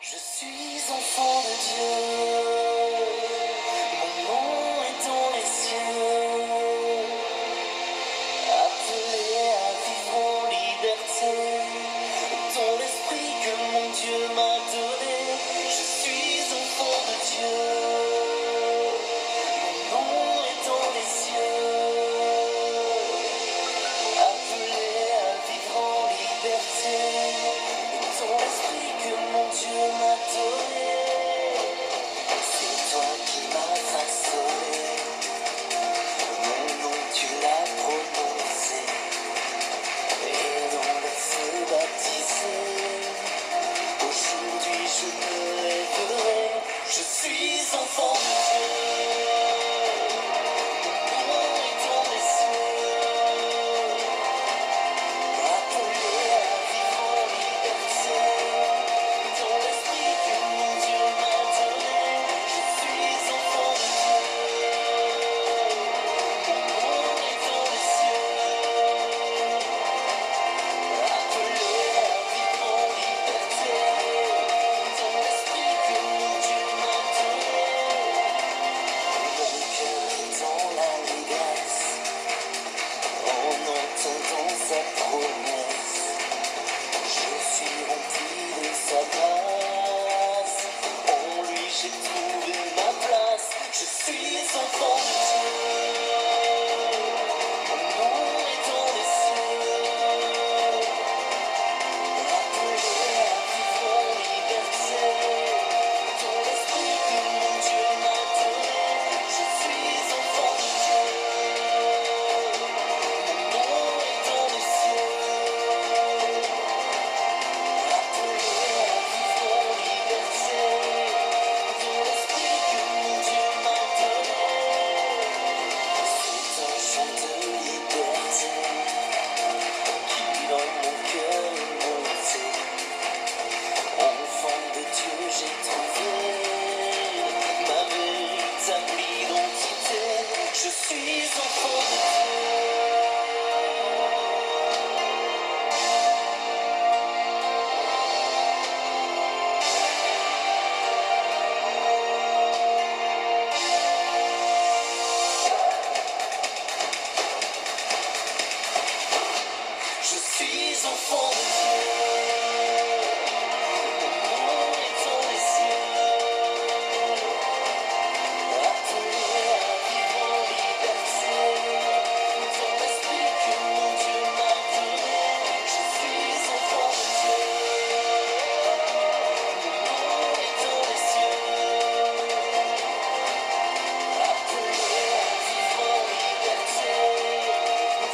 Je suis enfant de Dieu, mon nom est dans les cieux, appelé à vivre en liberté, dans l'esprit que mon Dieu m'a donné. Je suis enfant de Dieu, mon nom est dans les cieux, appelé à vivre en liberté, dans l'esprit que mon Dieu m'a donné. C'est toi qui m'as façonné, mon nom tu l'as prononcé, et dans le feu baptisé. Aujourd'hui je me lèverai, je suis enfant de Dieu. Mon nom est dans les cieux, appelé à vivre en liberté, dans l'esprit que mon Dieu m'a donné. Je suis enfant de Dieu, mon nom est dans les cieux, appelé à vivre en liberté, dans l'esprit que mon Dieu m'a donné. Mon cœur est dans l'allégresse, en entendant sa promesse. Je suis rempli de sa grâce, en lui j'ai trouvé ma place. Je suis enfant de Dieu, mon nom est dans les cieux, appelé à vivre en liberté, dans l'esprit que mon Dieu m'a donné. Je suis enfant de Dieu, mon nom est dans les cieux, appelé à vivre en liberté, dans l'esprit que mon Dieu m'a donné. C'est un chant de liberté qui dans mon cœur est monté. Enfant de Dieu, j'ai trouvé ma véritable identité. Je suis enfant de Dieu. Je suis enfant de Dieu, mon nom est dans les cieux, appelé à vivre en liberté, dans l'esprit que mon Dieu m'a donné. Je suis enfant de Dieu, mon nom est dans les cieux, appelé à vivre en liberté,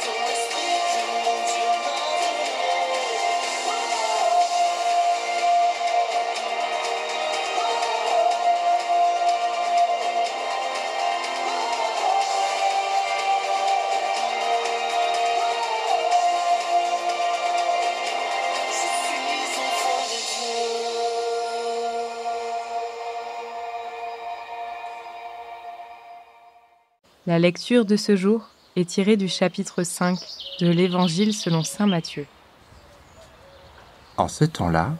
dans l'esprit que mon Dieu m'a donné. Je suis enfant de Dieu. La lecture de ce jour est tirée du chapitre 5 de l'Évangile selon saint Matthieu. En ce temps-là,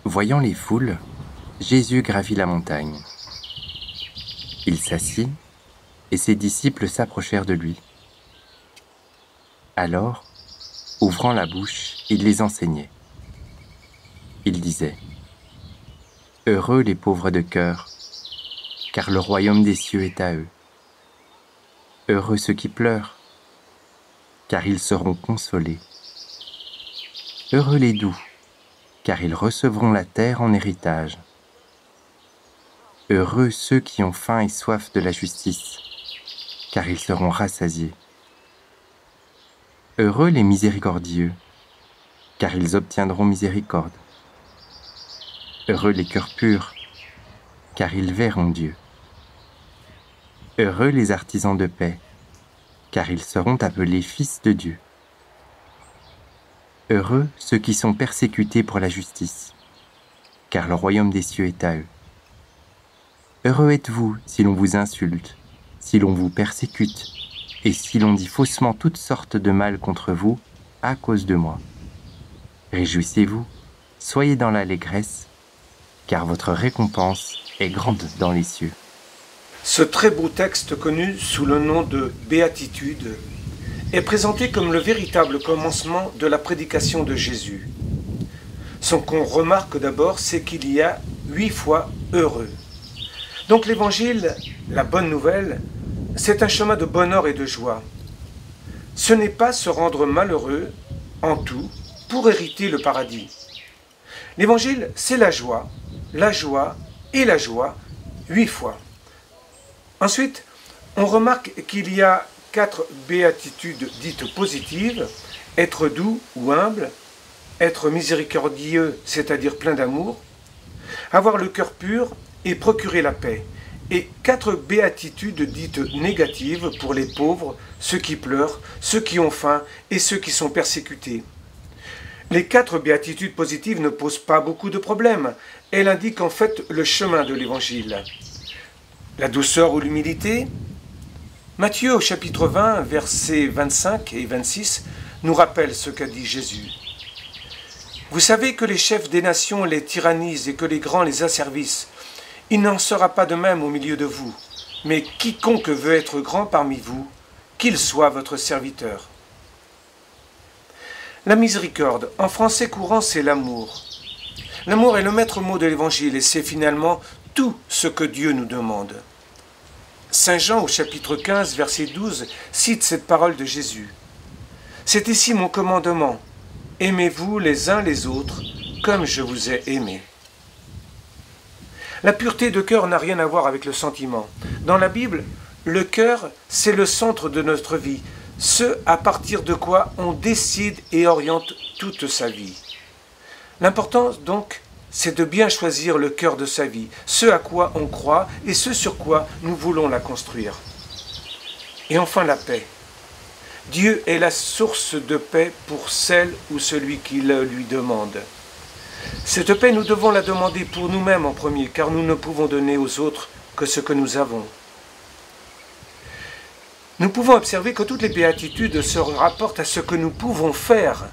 voyant les foules, Jésus gravit la montagne. Il s'assit, et ses disciples s'approchèrent de lui. Alors, ouvrant la bouche, il les enseignait. Il disait : « Heureux les pauvres de cœur, car le royaume des cieux est à eux. Heureux ceux qui pleurent, car ils seront consolés. Heureux les doux, car ils recevront la terre en héritage. Heureux ceux qui ont faim et soif de la justice, car ils seront rassasiés. Heureux les miséricordieux, car ils obtiendront miséricorde. Heureux les cœurs purs, car ils verront Dieu. Heureux les artisans de paix, car ils seront appelés fils de Dieu. Heureux ceux qui sont persécutés pour la justice, car le royaume des cieux est à eux. Heureux êtes-vous si l'on vous insulte, si l'on vous persécute, et si l'on dit faussement toutes sortes de mal contre vous à cause de moi. Réjouissez-vous, soyez dans l'allégresse, car votre récompense est grande dans les cieux. Ce très beau texte connu sous le nom de Béatitude est présenté comme le véritable commencement de la prédication de Jésus. Ce qu'on remarque d'abord, c'est qu'il y a 8 fois heureux. Donc l'évangile, la bonne nouvelle, c'est un chemin de bonheur et de joie. Ce n'est pas se rendre malheureux en tout pour hériter le paradis. L'évangile, c'est la joie et la joie 8 fois. Ensuite, on remarque qu'il y a 4 béatitudes dites positives, être doux ou humble, être miséricordieux, c'est-à-dire plein d'amour, avoir le cœur pur et procurer la paix, et 4 béatitudes dites négatives pour les pauvres, ceux qui pleurent, ceux qui ont faim et ceux qui sont persécutés. Les 4 béatitudes positives ne posent pas beaucoup de problèmes, elles indiquent en fait le chemin de l'Évangile. La douceur ou l'humilité. Matthieu au chapitre 20, versets 25 et 26, nous rappelle ce qu'a dit Jésus. Vous savez que les chefs des nations les tyrannisent et que les grands les asservissent. Il n'en sera pas de même au milieu de vous, mais quiconque veut être grand parmi vous, qu'il soit votre serviteur. La miséricorde, en français courant, c'est l'amour. L'amour est le maître mot de l'Évangile et c'est finalement tout ce que Dieu nous demande. Saint Jean au chapitre 15, verset 12, cite cette parole de Jésus. « C'est ici mon commandement, aimez-vous les uns les autres comme je vous ai aimés. » La pureté de cœur n'a rien à voir avec le sentiment. Dans la Bible, le cœur, c'est le centre de notre vie, ce à partir de quoi on décide et oriente toute sa vie. L'important donc, c'est de bien choisir le cœur de sa vie, ce à quoi on croit et ce sur quoi nous voulons la construire. Et enfin la paix. Dieu est la source de paix pour celle ou celui qui le lui demande. Cette paix, nous devons la demander pour nous-mêmes en premier, car nous ne pouvons donner aux autres que ce que nous avons. Nous pouvons observer que toutes les béatitudes se rapportent à ce que nous pouvons faire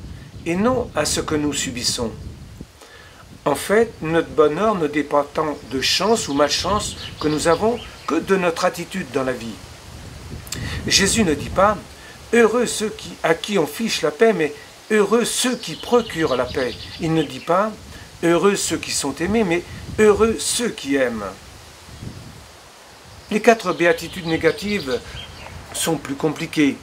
et non à ce que nous subissons. En fait, notre bonheur ne dépend tant de chance ou malchance que nous avons que de notre attitude dans la vie. Jésus ne dit pas « heureux ceux à qui on fiche la paix », mais « heureux ceux qui procurent la paix ». Il ne dit pas « heureux ceux qui sont aimés », mais « heureux ceux qui aiment ». Les 4 béatitudes négatives sont plus compliquées.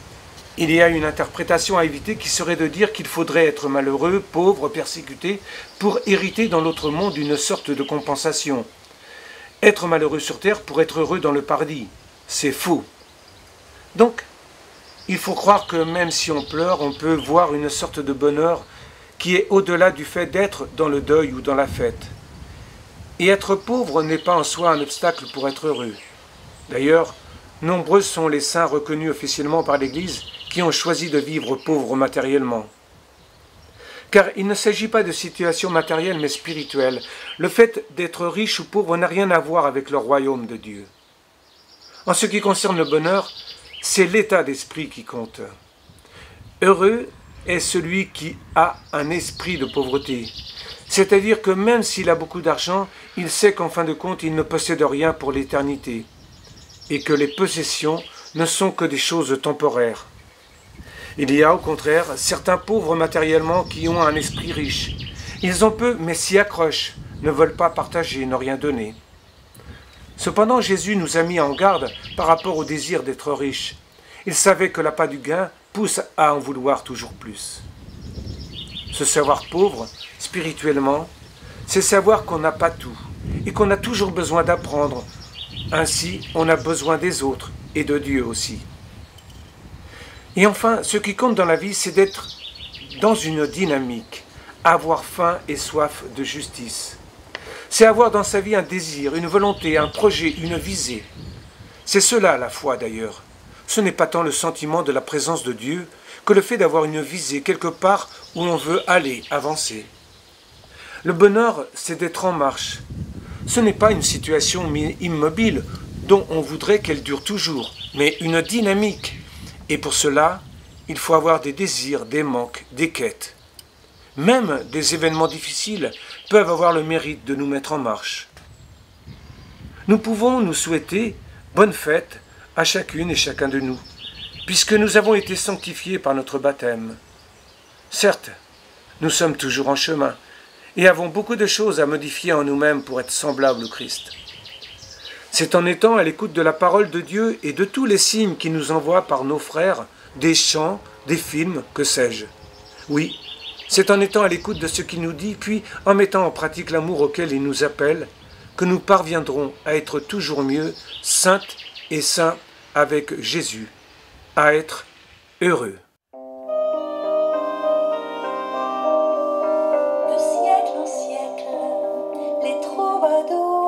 Il y a une interprétation à éviter qui serait de dire qu'il faudrait être malheureux, pauvre, persécuté, pour hériter dans l'autre monde une sorte de compensation. Être malheureux sur terre pour être heureux dans le paradis, c'est faux. Donc, il faut croire que même si on pleure, on peut voir une sorte de bonheur qui est au-delà du fait d'être dans le deuil ou dans la fête. Et être pauvre n'est pas en soi un obstacle pour être heureux. D'ailleurs, nombreux sont les saints reconnus officiellement par l'Église qui ont choisi de vivre pauvres matériellement. Car il ne s'agit pas de situation matérielle mais spirituelle. Le fait d'être riche ou pauvre n'a rien à voir avec le royaume de Dieu. En ce qui concerne le bonheur, c'est l'état d'esprit qui compte. Heureux est celui qui a un esprit de pauvreté. C'est-à-dire que même s'il a beaucoup d'argent, il sait qu'en fin de compte, il ne possède rien pour l'éternité. Et que les possessions ne sont que des choses temporaires. Il y a au contraire certains pauvres matériellement qui ont un esprit riche. Ils ont peu mais s'y accrochent, ne veulent pas partager, ne rien donner. Cependant, Jésus nous a mis en garde par rapport au désir d'être riche. Il savait que l'appât du gain pousse à en vouloir toujours plus. Se savoir pauvre, spirituellement, c'est savoir qu'on n'a pas tout et qu'on a toujours besoin d'apprendre. Ainsi, on a besoin des autres et de Dieu aussi. Et enfin, ce qui compte dans la vie, c'est d'être dans une dynamique, avoir faim et soif de justice. C'est avoir dans sa vie un désir, une volonté, un projet, une visée. C'est cela la foi d'ailleurs. Ce n'est pas tant le sentiment de la présence de Dieu que le fait d'avoir une visée quelque part où on veut aller, avancer. Le bonheur, c'est d'être en marche. Ce n'est pas une situation immobile dont on voudrait qu'elle dure toujours, mais une dynamique. Et pour cela, il faut avoir des désirs, des manques, des quêtes. Même des événements difficiles peuvent avoir le mérite de nous mettre en marche. Nous pouvons nous souhaiter bonne fête à chacune et chacun de nous, puisque nous avons été sanctifiés par notre baptême. Certes, nous sommes toujours en chemin et avons beaucoup de choses à modifier en nous-mêmes pour être semblables au Christ. C'est en étant à l'écoute de la parole de Dieu et de tous les signes qu'il nous envoie par nos frères, des chants, des films, que sais-je. Oui, c'est en étant à l'écoute de ce qu'il nous dit, puis en mettant en pratique l'amour auquel il nous appelle, que nous parviendrons à être toujours mieux, saintes et saints avec Jésus, à être heureux. De siècle en siècle, les troubadours